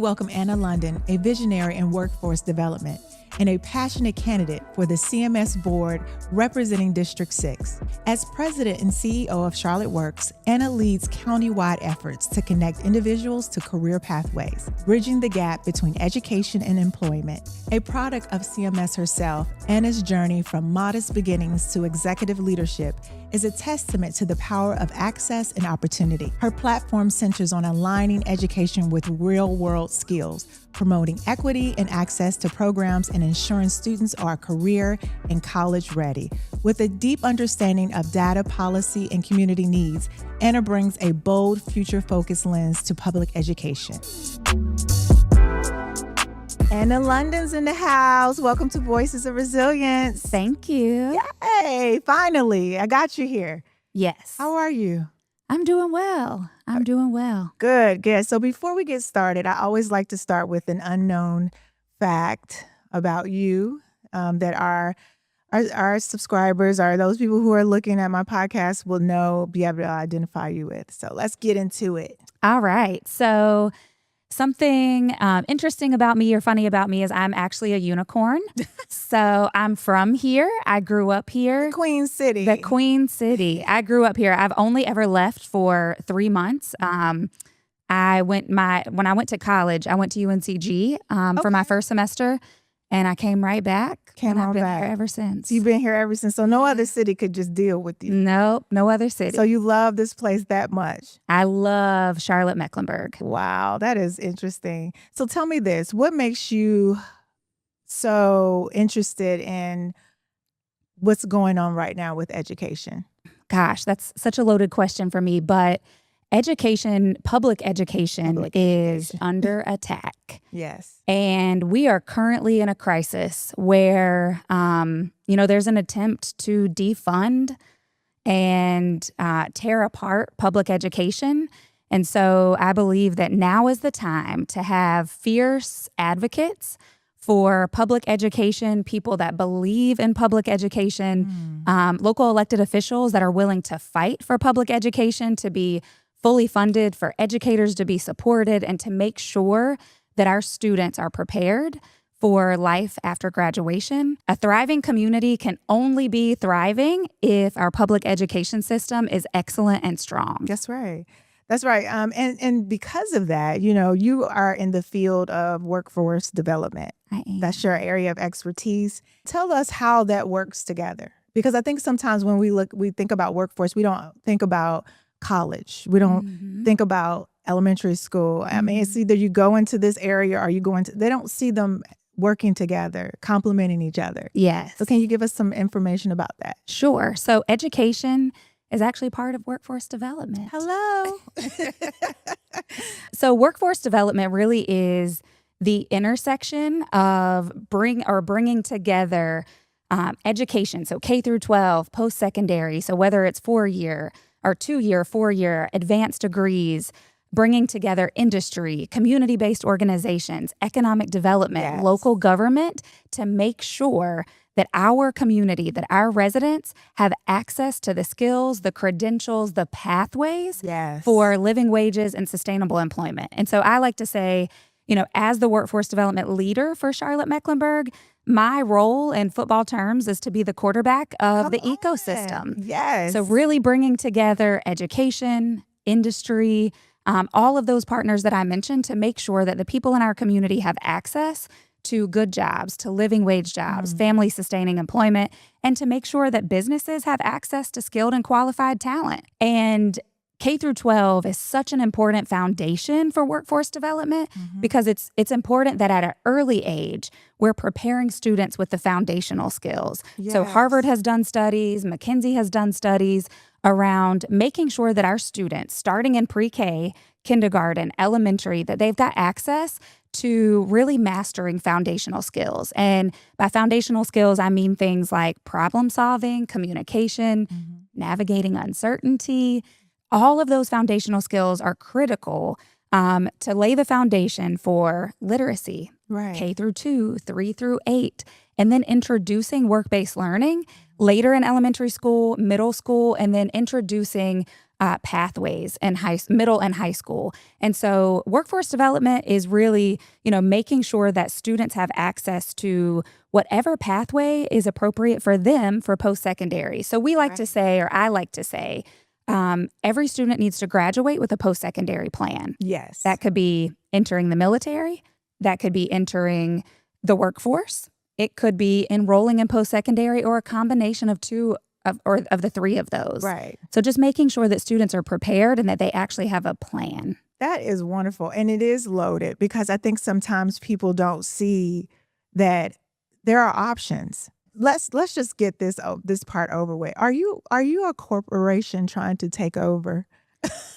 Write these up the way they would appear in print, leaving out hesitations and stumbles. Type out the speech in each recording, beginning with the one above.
welcome Anna London, a visionary in workforce development and a passionate candidate for the CMS board representing District 6. As president and CEO of Charlotte Works, Anna leads county-wide efforts to connect individuals to career pathways, bridging the gap between education and employment. A product of CMS herself, Anna's journey from modest beginnings to executive leadership is a testament to the power of access and opportunity. Her platform centers on aligning education with real-world skills, promoting equity and access to programs, and ensuring students are career and college ready. With a deep understanding of data, policy, and community needs, Anna brings a bold, future-focused lens to public education. Anna London's in the house. Welcome to Voices of Resilience. Thank you. Yay, finally, I got you here. Yes. How are you? I'm doing well. Good. So before we get started, I always like to start with an unknown fact about you that our subscribers, or those people who are looking at my podcast, will be able to identify you with. So let's get into it. All right. So something interesting about me or funny about me is I'm actually a unicorn. So I'm from here. I grew up here. The Queen City. I grew up here. I've only ever left for 3 months. When I went to college, I went to UNCG for my first semester, and I came right back. I've been here ever since. You've been here ever since. So no other city could just deal with you. No other city. So you love this place that much. I love Charlotte-Mecklenburg. Wow, that is interesting. So tell me this, what makes you so interested in what's going on right now with education? Gosh, that's such a loaded question for me, but public education is under attack. Yes. And we are currently in a crisis where, there's an attempt to defund and tear apart public education. And so I believe that now is the time to have fierce advocates for public education, people that believe in public education, local elected officials that are willing to fight for public education to be fully funded, for educators to be supported, and to make sure that our students are prepared for life after graduation. A thriving community can only be thriving if our public education system is excellent and strong. That's right. And because of that, you are in the field of workforce development. I am. That's your area of expertise. Tell us how that works together. Because I think sometimes when we think about workforce, we don't think about college. We don't think about elementary school. I mean, it's either you go into this area or they don't see them working together, complementing each other. Yes. So can you give us some information about that? Sure. So education is actually part of workforce development. Hello. So workforce development really is the intersection of bringing together education. So K through 12, post-secondary. So whether it's 4-year or 2-year, 4-year, advanced degrees, bringing together industry, community-based organizations, economic development, local government, to make sure that our community, that our residents have access to the skills, the credentials, the pathways for living wages and sustainable employment. And so I like to say, as the workforce development leader for Charlotte-Mecklenburg, my role in football terms is to be the quarterback of the ecosystem. Yes. So really bringing together education, industry, all of those partners that I mentioned to make sure that the people in our community have access to good jobs, to living wage jobs, family sustaining employment, and to make sure that businesses have access to skilled and qualified talent. And K through 12 is such an important foundation for workforce development because it's important that at an early age, we're preparing students with the foundational skills. Yes. So Harvard has done studies, McKinsey has done studies around making sure that our students, starting in pre-K, kindergarten, elementary, that they've got access to really mastering foundational skills. And by foundational skills, I mean things like problem solving, communication, navigating uncertainty. All of those foundational skills are critical to lay the foundation for literacy, K through 2, 3 through 8, and then introducing work-based learning later in elementary school, middle school, and then introducing pathways in middle and high school. And so workforce development is really, making sure that students have access to whatever pathway is appropriate for them for post-secondary. So we like to say, or I like to say, every student needs to graduate with a post-secondary plan. Yes. That could be entering the military. That could be entering the workforce. It could be enrolling in post-secondary, or a combination of of the three of those. Right. So just making sure that students are prepared and that they actually have a plan. That is wonderful. And it is loaded, because I think sometimes people don't see that there are options. Let's just get this part over with. Are you a corporation trying to take over?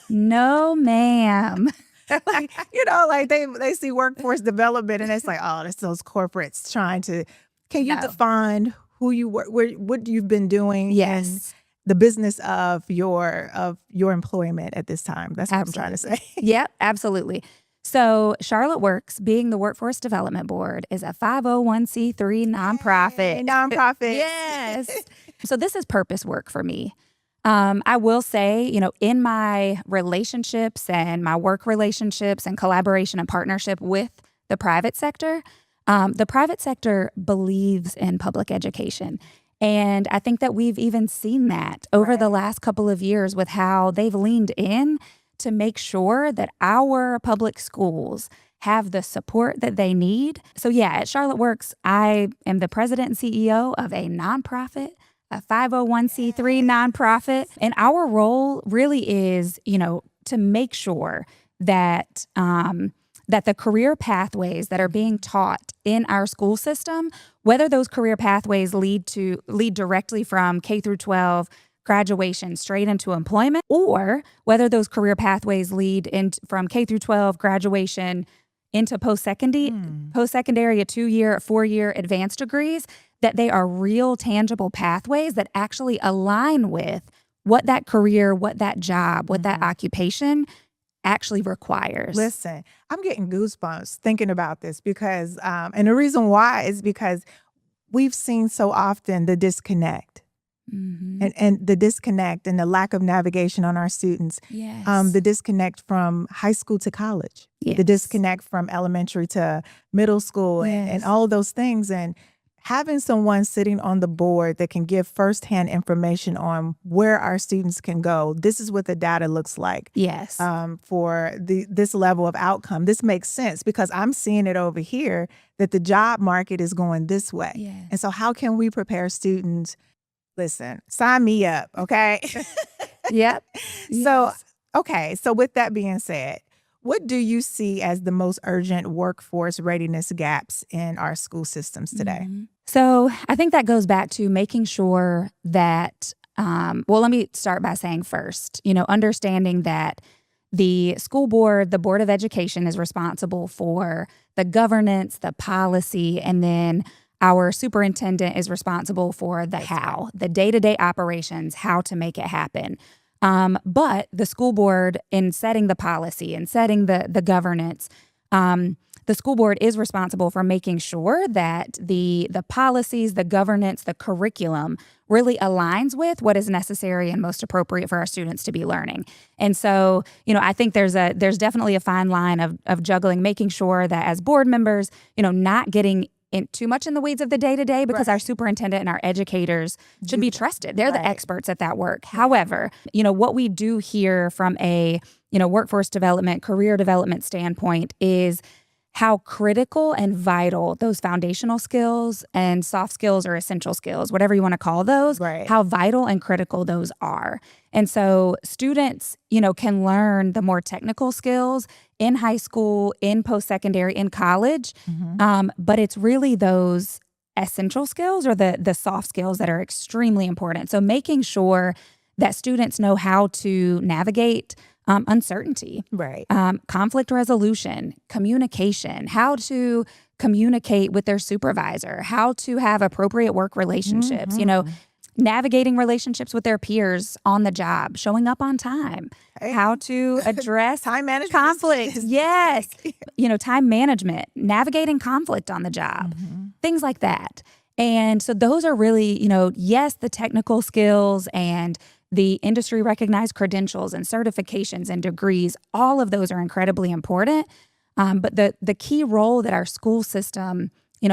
No, ma'am. like they see workforce development and it's like, oh, it's those corporates trying to. Can you define who you work, what you've been doing? Yes. The business of your employment at this time. That's what I'm trying to say. Yep, absolutely. So Charlotte Works, being the Workforce Development Board, is a 501c3 nonprofit. Hey, nonprofit. Yes. So this is purpose work for me. I will say, in my relationships and my work relationships and collaboration and partnership with the private sector believes in public education. And I think that we've even seen that over the last couple of years with how they've leaned in to make sure that our public schools have the support that they need. So yeah, at Charlotte Works, I am the president and CEO of a nonprofit, a 501c3 nonprofit. And our role really is, to make sure that that the career pathways that are being taught in our school system, whether those career pathways lead directly from K through 12 graduation straight into employment, or whether those career pathways lead from K through 12 graduation into post-secondary, a 2-year, 4-year advanced degrees, that they are real tangible pathways that actually align with what that career, what that job, what that occupation actually requires. Listen, I'm getting goosebumps thinking about this because, and the reason why is because we've seen so often the disconnect. And the disconnect and the lack of navigation on our students. Yes. The disconnect from high school to college. Yes. The disconnect from elementary to middle school and all of those things. And having someone sitting on the board that can give firsthand information on where our students can go. This is what the data looks like. Yes. For this level of outcome. This makes sense because I'm seeing it over here that the job market is going this way. Yes. And so how can we prepare students? Listen, sign me up, okay? Yep. So with that being said, what do you see as the most urgent workforce readiness gaps in our school systems today? So I think that goes back to making sure that, let me start by saying first, understanding that the school board, the Board of Education, is responsible for the governance, the policy, and then our superintendent is responsible for the how, the day-to-day operations, how to make it happen. But the school board, in setting the policy and setting the governance, the school board is responsible for making sure that the policies, the governance, the curriculum really aligns with what is necessary and most appropriate for our students to be learning. And so, I think there's definitely a fine line of juggling, making sure that as board members, not getting too much in the weeds of the day-to-day, because our superintendent and our educators should be trusted. They're the experts at that work. However, what we do here from a, workforce development, career development standpoint is how critical and vital those foundational skills and soft skills or essential skills, whatever you want to call those, how vital and critical those are. And so students, can learn the more technical skills in high school, in post-secondary, in college, but it's really those essential skills or the soft skills that are extremely important. So making sure that students know how to navigate uncertainty, conflict resolution, communication, how to communicate with their supervisor, how to have appropriate work relationships, navigating relationships with their peers on the job, showing up on time, how to address time management conflict. Yes. Time management, navigating conflict on the job, things like that. And so those are really, yes, the technical skills and the industry recognized credentials and certifications and degrees, all of those are incredibly important. But the key role that our school system,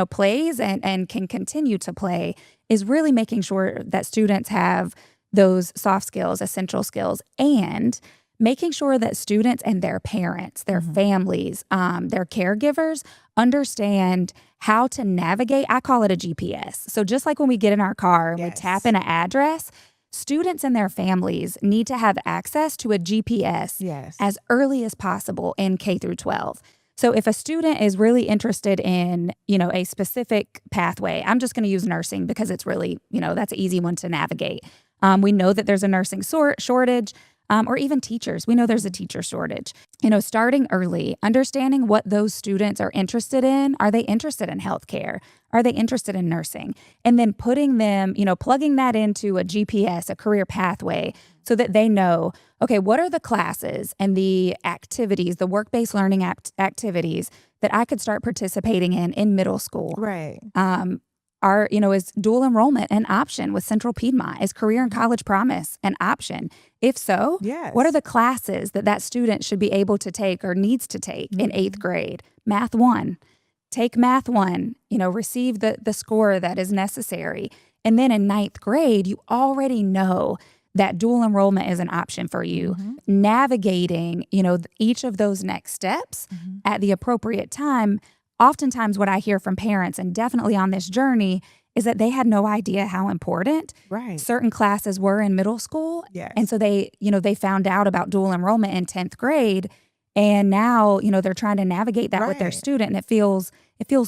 plays and can continue to play is really making sure that students have those soft skills, essential skills, and making sure that students and their parents, their families, their caregivers understand how to navigate. I call it a GPS. So just like when we get in our car and we tap in an address, students and their families need to have access to a GPS as early as possible in K through 12. So if a student is really interested in, a specific pathway, I'm just going to use nursing because it's really, that's an easy one to navigate. We know that there's a nursing shortage, or even teachers. We know there's a teacher shortage. Starting early, understanding what those students are interested in. Are they interested in healthcare? Are they interested in nursing? And then putting them, plugging that into a GPS, a career pathway, so that they know, okay, what are the classes and the activities, the work-based learning activities that I could start participating in middle school? Right. Is dual enrollment an option with Central Piedmont? Is Career and College Promise an option? If so, what are the classes that student should be able to take or needs to take in 8th grade? Math 1. Take Math 1, receive the score that is necessary. And then in 9th grade, you already know that dual enrollment is an option for you. Navigating, each of those next steps at the appropriate time. Oftentimes what I hear from parents, and definitely on this journey, is that they had no idea how important certain classes were in middle school. And so they found out about dual enrollment in 10th grade. And now, they're trying to navigate that with their student, and it feels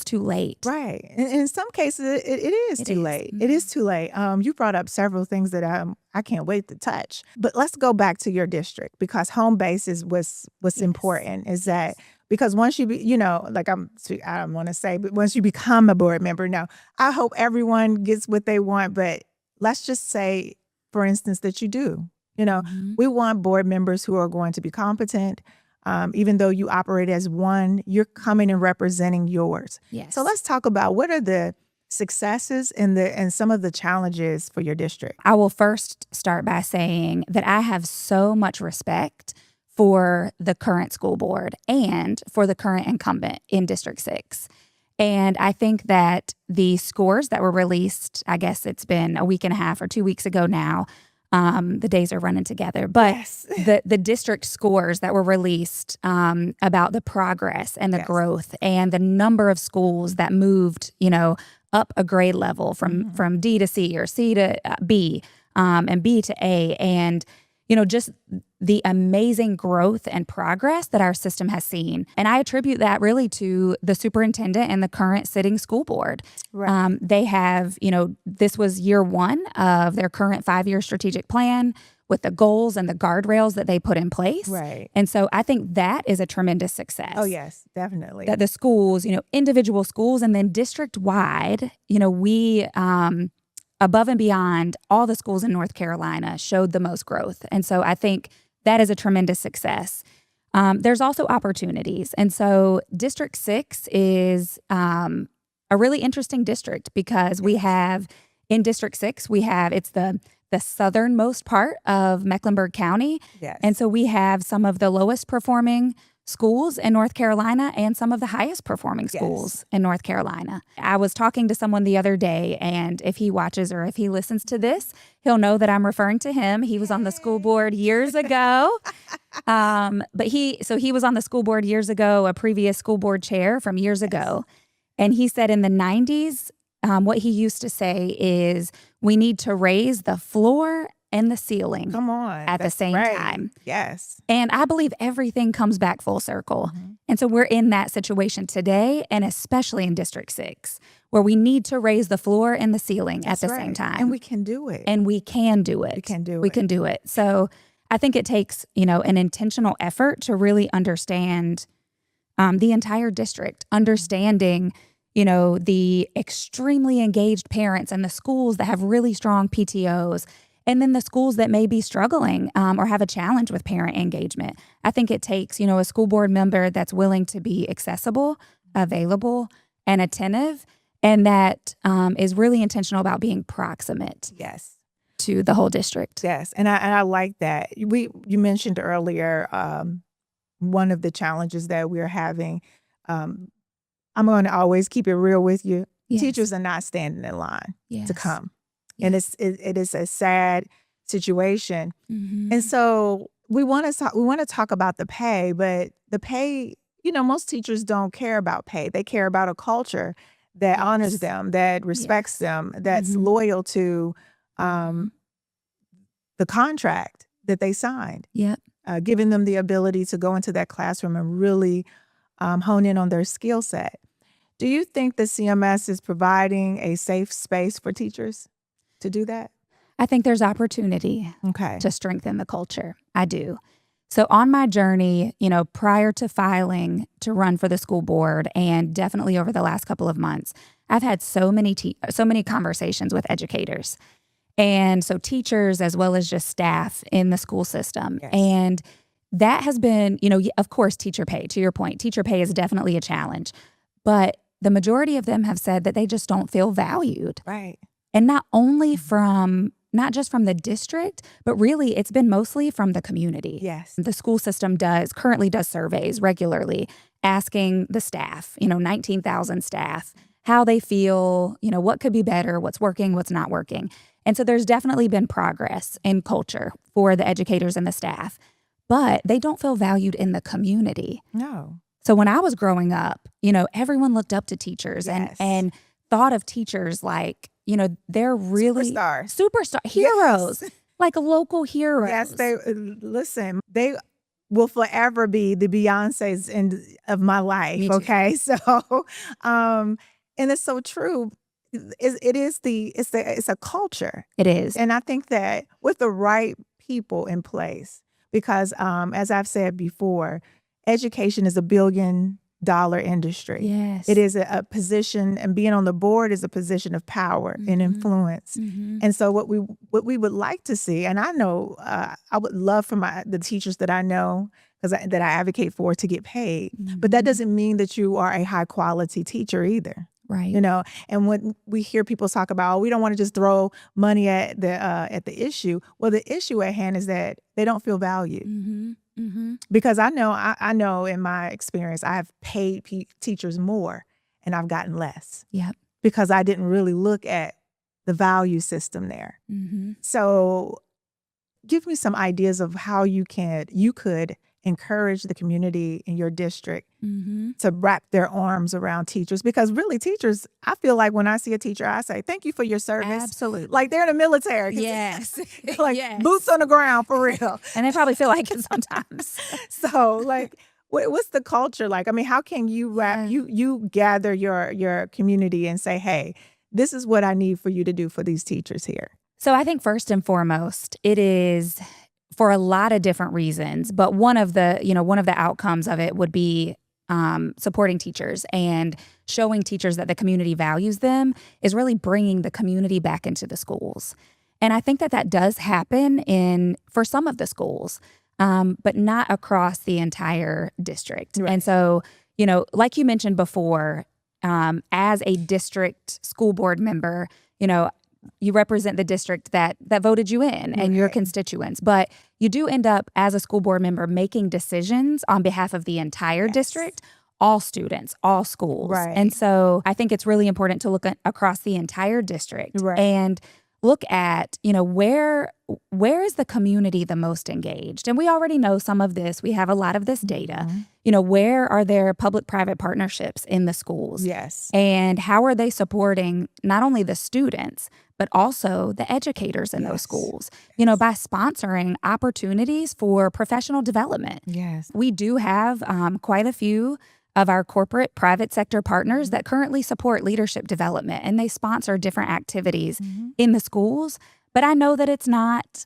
too late. Right. And in some cases, it is too late. It is too late. You brought up several things that I can't wait to touch. But let's go back to your district, because home base is what's important, is that because once you be, I don't want to say, but once you become a board member, now I hope everyone gets what they want, but let's just say, for instance, that you do. We want board members who are going to be competent. Even though you operate as one, you're coming and representing yours. So let's talk about what are the successes and some of the challenges for your district. I will first start by saying that I have so much respect for the current school board and for the current incumbent in District 6. And I think that the scores that were released, I guess it's been a week and a half or 2 weeks ago now, the days are running together, but the district scores that were released about the progress and the growth and the number of schools that moved, up a grade level from D to C or C to B, and B to A, and just the amazing growth and progress that our system has seen. And I attribute that really to the superintendent and the current sitting school board. They have, this was year 1 of their current 5-year strategic plan with the goals and the guardrails that they put in place. And so I think that is a tremendous success. Oh, yes, definitely. That the schools, individual schools and then district-wide, we above and beyond all the schools in North Carolina showed the most growth. And so I think that is a tremendous success. There's also opportunities. And so District 6 is a really interesting district because we have, in District 6, it's the southernmost part of Mecklenburg County. And so we have some of the lowest performing schools in North Carolina and some of the highest performing schools in North Carolina. I was talking to someone the other day, and if he watches or if he listens to this, he'll know that I'm referring to him. He was on the school board years ago. But he was on the school board years ago, a previous school board chair from years ago. And he said in the 90s, what he used to say is, we need to raise the floor and the ceiling at the same time. And I believe everything comes back full circle. And so we're in that situation today, and especially in District 6, where we need to raise the floor and the ceiling at the same time. And we can do it. We can do it. So I think it takes, an intentional effort to really understand the entire district, understanding the extremely engaged parents and the schools that have really strong PTOs, and then the schools that may be struggling or have a challenge with parent engagement. I think it takes, a school board member that's willing to be accessible, available, and attentive, and that is really intentional about being proximate. to the whole district. Yes, and I like that. You mentioned earlier one of the challenges that we're having. I'm going to always keep it real with you. Yes. Teachers are not standing in line Yes. to come, Yes. and it is a sad situation. Mm-hmm. And so we want to talk about the pay, but the pay, most teachers don't care about pay. They care about a culture that honors them, that respects them, that's loyal to the contract that they signed. Yep. Giving them the ability to go into that classroom and really hone in on their skill set. Do you think the CMS is providing a safe space for teachers to do that? I think there's opportunity to strengthen the culture. I do. So on my journey, prior to filing to run for the school board, and definitely over the last couple of months, I've had so many conversations with educators. And so teachers as well as just staff in the school system. Yes. And that has been, of course, teacher pay. To your point, teacher pay is definitely a challenge. But the majority of them have said that they just don't feel valued. Right. And not just from the district, but really it's been mostly from the community. Yes. The school system currently does surveys regularly asking the staff, 19,000 staff, how they feel, what could be better, what's working, what's not working. And so there's definitely been progress in culture for the educators and the staff, but they don't feel valued in the community. No. So when I was growing up, everyone looked up to teachers and thought of teachers like, they're really superstar heroes, like local heroes. Yes, they will forever be the Beyoncés of my life. Okay, so and it's so true. It's a culture. It is, and I think that with the right people in place, because as I've said before, education is $1 billion industry. Yes. It is a position, and being on the board is a position of power and influence. And so what we would like to see, and I know I would love for the teachers that I know, that I advocate for, to get paid. But that doesn't mean that you are a high quality teacher either. Right. And when we hear people talk about, we don't want to just throw money at the issue. Well, the issue at hand is that they don't feel valued. Because I know in my experience, I have paid teachers more and I've gotten less. Yep. Because I didn't really look at the value system there. So give me some ideas of how you could encourage the community in your district to wrap their arms around teachers. Because really teachers, I feel like when I see a teacher, I say, thank you for your service. Absolutely. Like they're in the military. Yes. Like boots on the ground for real. And they probably feel like it sometimes. So like, what's the culture like? I mean, how can you you gather your community and say, hey, this is what I need for you to do for these teachers here? So I think first and foremost, it is for a lot of different reasons, but one of the outcomes of it would be supporting teachers and showing teachers that the community values them is really bringing the community back into the schools. And I think that does happen for some of the schools, but not across the entire district. Right. And so, like you mentioned before, as a district school board member, you represent the district that voted you in and your constituents, but you do end up as a school board member making decisions on behalf of the entire district, all students, all schools. Right. And so I think it's really important to look across the entire district and look at, where is the community the most engaged? And we already know some of this. We have a lot of this data. Where are there public-private partnerships in the schools? Yes. And how are they supporting not only the students, but also the educators in those schools, by sponsoring opportunities for professional development. Yes. We do have quite a few of our corporate private sector partners that currently support leadership development, and they sponsor different activities in the schools. But I know that it's not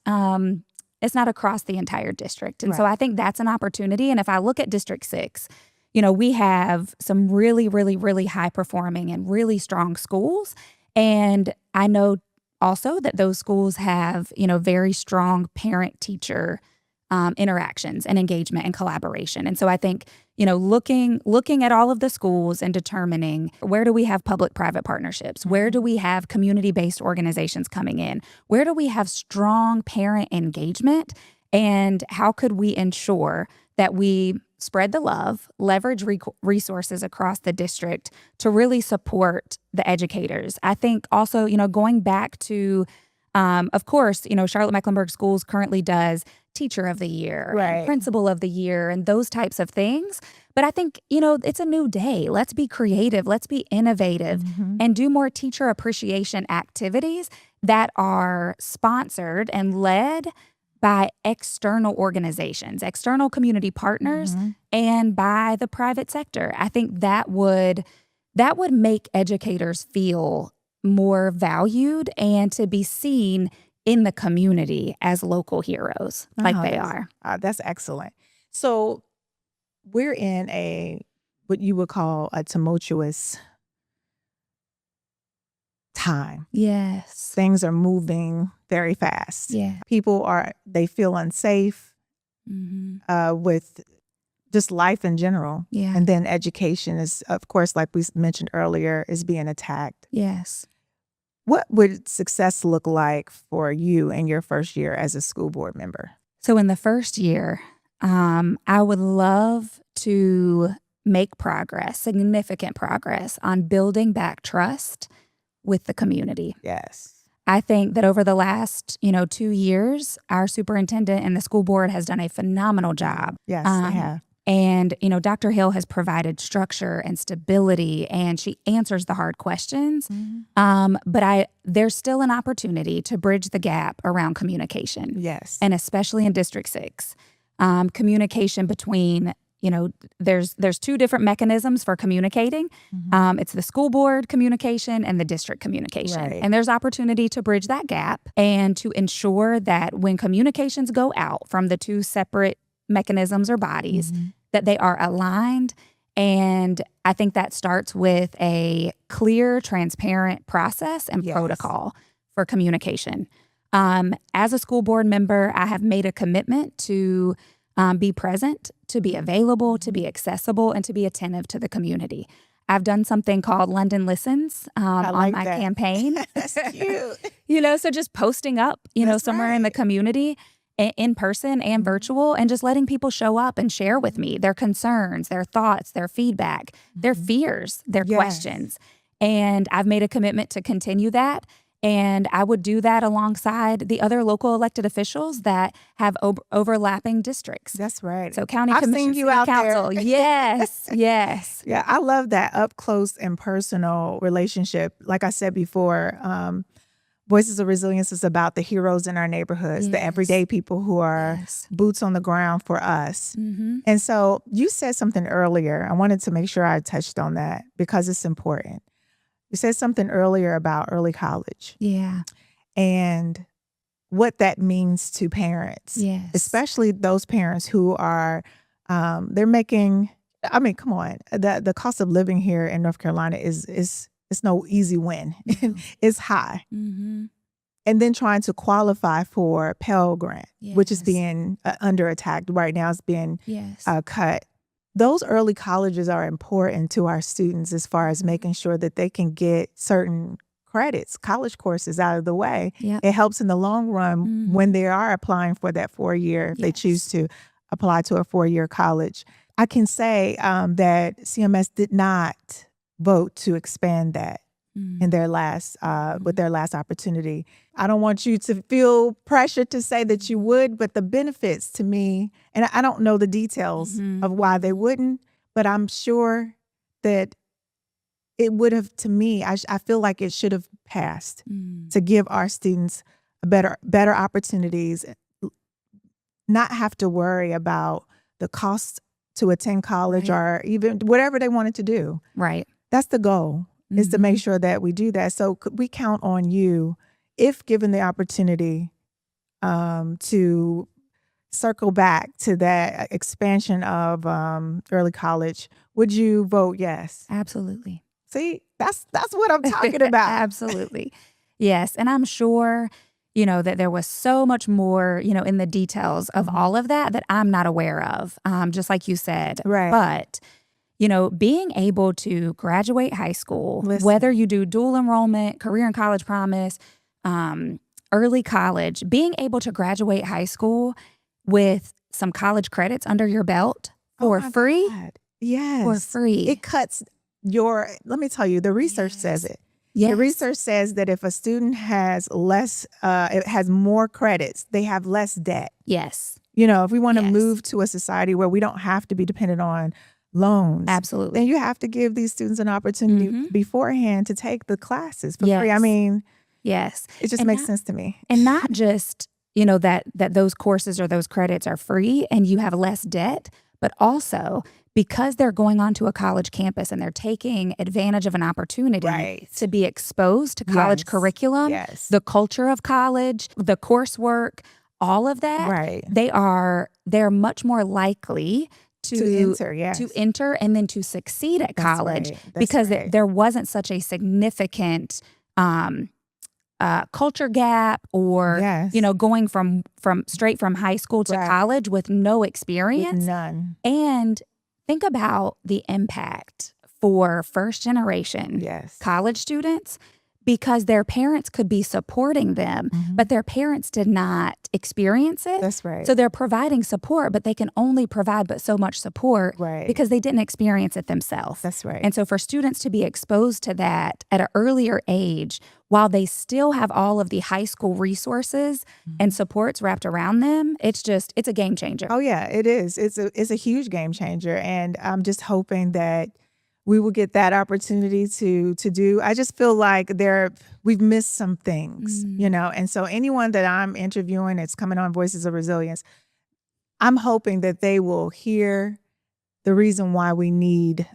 across the entire district. And so I think that's an opportunity. And if I look at District 6, we have some really, really, really high performing and really strong schools. And I know also that those schools have, very strong parent-teacher interactions and engagement and collaboration. And so I think, looking at all of the schools and determining where do we have public-private partnerships? Where do we have community-based organizations coming in? Where do we have strong parent engagement? And how could we ensure that we spread the love, leverage resources across the district to really support the educators? I think also, going back to, of course, Charlotte-Mecklenburg Schools currently does Teacher of the Year, and Principal of the Year, and those types of things. But I think, it's a new day. Let's be creative. Let's be innovative and do more teacher appreciation activities that are sponsored and led by external organizations, external community partners, and by the private sector. I think that would make educators feel more valued and to be seen in the community as local heroes like they are. That's excellent. So we're in what you would call a tumultuous time. Yes. Things are moving very fast. Yeah. People they feel unsafe with just life in general. Yeah. And then education is, of course, like we mentioned earlier, is being attacked. Yes. What would success look like for you in your first year as a school board member? So in the first year, I would love to make progress, significant progress on building back trust with the community. Yes. I think that over the last, 2 years, our superintendent and the school board has done a phenomenal job. Yes, they have. And, Dr. Hill has provided structure and stability, and she answers the hard questions. But there's still an opportunity to bridge the gap around communication. Yes. And especially in District 6. Communication between, there's 2 different mechanisms for communicating. It's the school board communication and the district communication. Right. And there's opportunity to bridge that gap and to ensure that when communications go out from the 2 separate mechanisms or bodies, that they are aligned. And I think that starts with a clear, transparent process and protocol for communication. As a school board member, I have made a commitment to be present, to be available, to be accessible, and to be attentive to the community. I've done something called London Listens on my campaign. That's cute. So just posting up, somewhere in the community, in person and virtual, and just letting people show up and share with me their concerns, their thoughts, their feedback, their fears, their questions. And I've made a commitment to continue that. And I would do that alongside the other local elected officials that have overlapping districts. That's right. So county I've commission, seen you city out council. there. Yes, yes. Yeah, I love that up close and personal relationship. Like I said before, Voices of Resilience is about the heroes in our neighborhoods, the everyday people who are boots on the ground for us. And so you said something earlier. I wanted to make sure I touched on that because it's important. You said something earlier about early college. Yeah. And what that means to parents. Yes. Especially those parents who are, they're making, come on. The cost of living here in North Carolina is it's no easy win. It's high. And then trying to qualify for Pell Grant, which is being under attack right now. It's being cut. Those early colleges are important to our students as far as making sure that they can get certain credits, college courses out of the way. It helps in the long run when they are applying for that 4-year, if they choose to apply to a 4-year college. I can say that CMS did not vote to expand that in their last with their last opportunity. I don't want you to feel pressure to say that you would, but the benefits to me, and I don't know the details of why they wouldn't, but I'm sure that it would have, to me, I feel like it should have passed to give our students better opportunities, not have to worry about the cost to attend college or even whatever they wanted to do. Right. That's the goal, is to make sure that we do that. So could we count on you, if given the opportunity, to circle back to that expansion of early college? Would you vote yes? Absolutely. See, that's what I'm talking about. Absolutely. Yes. And I'm sure, that there was so much more, in the details of all of that I'm not aware of, just like you said. Right. But, being able to graduate high school, Listen. whether you do dual enrollment, career and college promise, early college, being able to graduate high school with some college credits under your belt for free. God. Yes. For free. It cuts let me tell you, the research says it. Yes. The research says that if a student has it has more credits, they have less debt. Yes. If we want to Yes. move to a society where we don't have to be dependent on loans, Absolutely. then you have to give these students an opportunity beforehand to take the classes for free. I mean, yes, it just makes sense to me. And not just, that those courses or those credits are free and you have less debt, but also because they're going onto a college campus and they're taking advantage of an opportunity to be exposed to college curriculum, the culture of college, the coursework, all of that. Right. They're much more likely to enter and then to succeed at college because there wasn't such a significant culture gap or going from straight from high school to college with no experience. With none. And think about the impact for first generation college students, because their parents could be supporting them, but their parents did not experience it. That's right. So they're providing support, but they can only provide but so much support because they didn't experience it themselves. That's right. And so for students to be exposed to that at an earlier age, while they still have all of the high school resources and supports wrapped around them, it's a game changer. Oh yeah, it is. It's a huge game changer. And I'm just hoping that we will get that opportunity to do. I just feel like we've missed some things, and so anyone that I'm interviewing that's coming on Voices of Resilience, I'm hoping that they will hear the reason why we need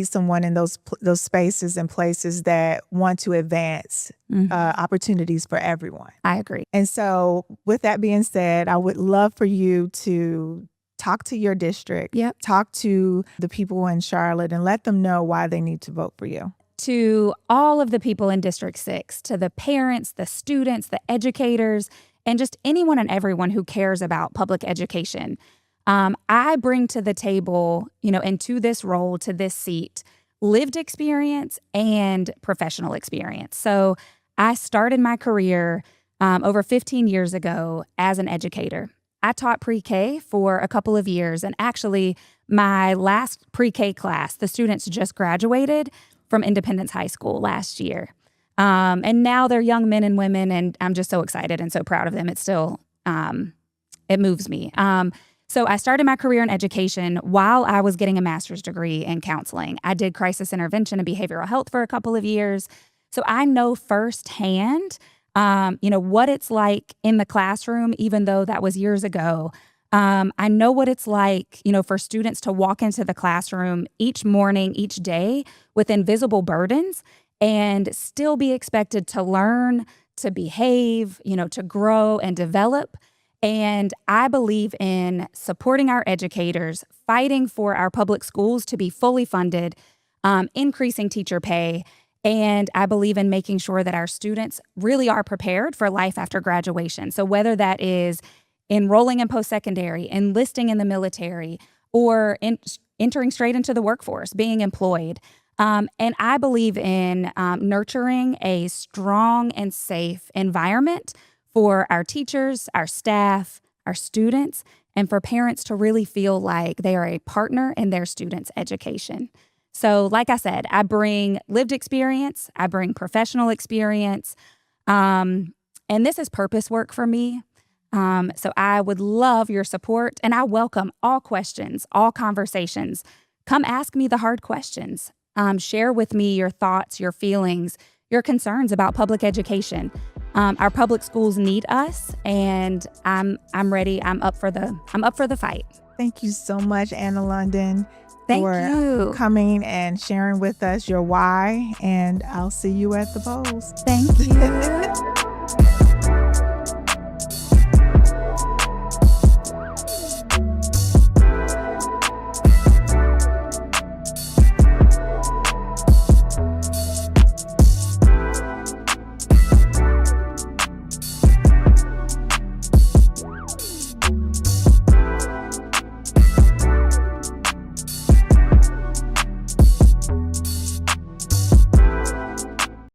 someone in those spaces and places that want to advance opportunities for everyone. I agree. And so with that being said, I would love for you to talk to your district, talk to the people in Charlotte, and let them know why they need to vote for you. To all of the people in District 6, to the parents, the students, the educators, and just anyone and everyone who cares about public education, I bring to the table, and to this role, to this seat, lived experience and professional experience. So I started my career over 15 years ago as an educator. I taught pre-K for a couple of years, and actually my last pre-K class, the students just graduated from Independence High School last year. And now they're young men and women, and I'm just so excited and so proud of them. It's still, it moves me. So I started my career in education while I was getting a master's degree in counseling. I did crisis intervention and behavioral health for a couple of years. So I know firsthand what it's like in the classroom, even though that was years ago. I know what it's like, for students to walk into the classroom each morning, each day with invisible burdens and still be expected to learn, to behave, to grow and develop. And I believe in supporting our educators, fighting for our public schools to be fully funded, increasing teacher pay. And I believe in making sure that our students really are prepared for life after graduation. So whether that is enrolling in post-secondary, enlisting in the military, or entering straight into the workforce, being employed. And I believe in nurturing a strong and safe environment for our teachers, our staff, our students, and for parents to really feel like they are a partner in their students' education. So like I said, I bring lived experience, I bring professional experience, and this is purpose work for me. So I would love your support, and I welcome all questions, all conversations. Come ask me the hard questions. Share with me your thoughts, your feelings, your concerns about public education. Our public schools need us, and I'm ready. I'm up for the fight. Thank you so much, Anna London. Thank for you. coming and sharing with us your why, and I'll see you at the polls. Thank you.